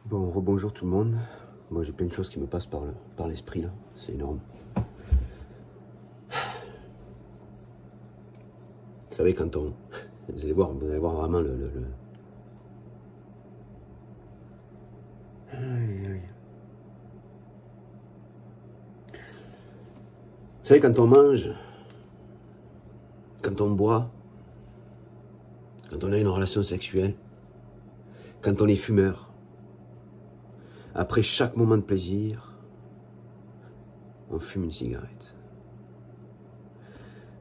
Bon, rebonjour tout le monde. Moi j'ai plein de choses qui me passent par l'esprit là, c'est énorme. Vous savez quand on... Vous allez voir vraiment le... Aïe, aïe. Vous savez quand on mange, quand on boit, quand on a une relation sexuelle, quand on est fumeur, après chaque moment de plaisir, on fume une cigarette.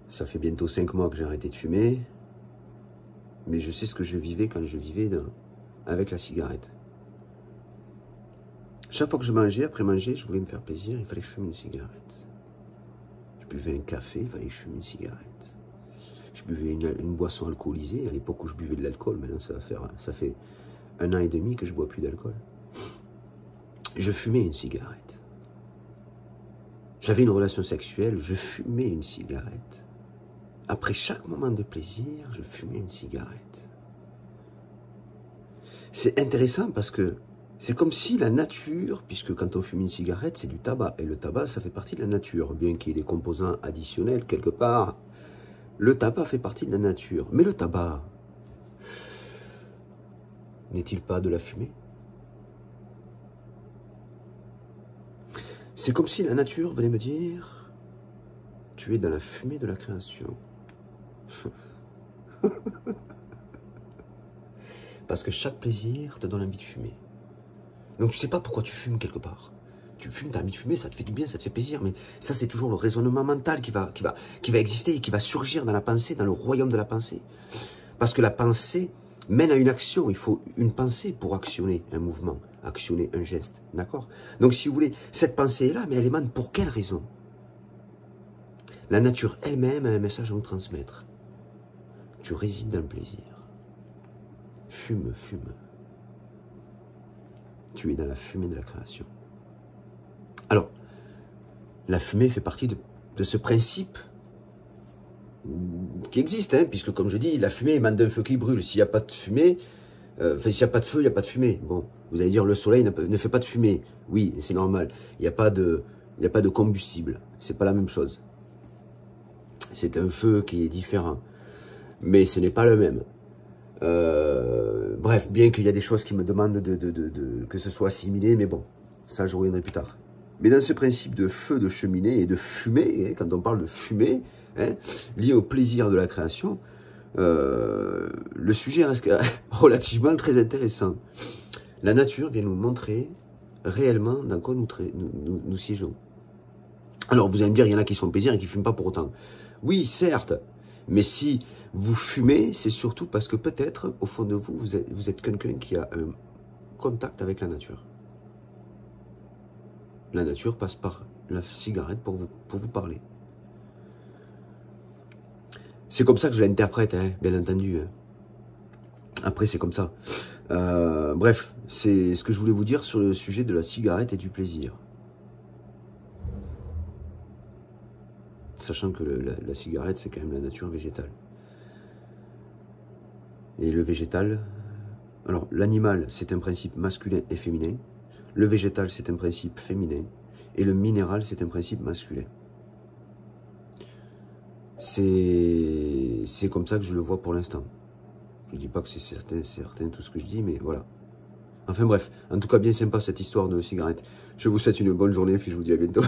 Ça fait bientôt 5 mois que j'ai arrêté de fumer, mais je sais ce que je vivais quand je vivais avec la cigarette. Chaque fois que je mangeais, après manger, je voulais me faire plaisir, il fallait que je fume une cigarette. Je buvais un café, il fallait que je fume une cigarette. Je buvais une boisson alcoolisée, à l'époque où je buvais de l'alcool, maintenant ça fait 1 an et demi que je bois plus d'alcool. Je fumais une cigarette. J'avais une relation sexuelle, je fumais une cigarette. Après chaque moment de plaisir, je fumais une cigarette. C'est intéressant parce que c'est comme si la nature, puisque quand on fume une cigarette, c'est du tabac. Et le tabac, ça fait partie de la nature, bien qu'il y ait des composants additionnels quelque part. Le tabac fait partie de la nature. Mais le tabac, n'est-il pas de la fumée? C'est comme si la nature venait me dire, tu es dans la fumée de la création. Parce que chaque plaisir te donne envie de fumer. Donc tu sais pas pourquoi tu fumes quelque part. Tu fumes, tu as envie de fumer, ça te fait du bien, ça te fait plaisir. Mais ça, c'est toujours le raisonnement mental qui va exister et qui va surgir dans la pensée, dans le royaume de la pensée. Parce que la pensée mène à une action. Il faut une pensée pour actionner un mouvement, actionner un geste. D'accord? Donc si vous voulez, cette pensée est là, mais elle émane pour quelle raison? La nature elle-même a un message à nous transmettre. Tu résides dans le plaisir. Fume, fume. Tu es dans la fumée de la création. Alors, la fumée fait partie de ce principe qui existe, hein, puisque comme je dis, la fumée émane d'un feu qui brûle. S'il n'y a pas de fumée, s'il n'y a pas de feu, il n'y a pas de fumée. Bon, vous allez dire, le soleil ne fait pas de fumée. Oui, c'est normal. Il n'y a pas de combustible. C'est pas la même chose. C'est un feu qui est différent. Mais ce n'est pas le même. Bref, bien qu'il y a des choses qui me demandent que ce soit assimilé, mais bon, ça je reviendrai plus tard. Mais dans ce principe de feu, de cheminée et de fumée, hein, quand on parle de fumée, hein, lié au plaisir de la création, le sujet reste relativement très intéressant. La nature vient nous montrer réellement dans quoi nous siégeons. Alors vous allez me dire, il y en a qui sont au plaisir et qui ne fument pas pour autant. Oui, certes, mais si vous fumez, c'est surtout parce que peut-être, au fond de vous, vous êtes quelqu'un qui a un contact avec la nature. La nature passe par la cigarette pour vous parler. C'est comme ça que je l'interprète, hein, bien entendu. Après, c'est comme ça. Bref, c'est ce que je voulais vous dire sur le sujet de la cigarette et du plaisir. Sachant que la cigarette, c'est quand même la nature végétale. Et le végétal, alors l'animal, c'est un principe masculin et féminin. Le végétal, c'est un principe féminin. Et le minéral, c'est un principe masculin. C'est comme ça que je le vois pour l'instant. Je ne dis pas que c'est certain tout ce que je dis, mais voilà. Enfin bref, en tout cas bien sympa cette histoire de cigarette. Je vous souhaite une bonne journée, puis je vous dis à bientôt.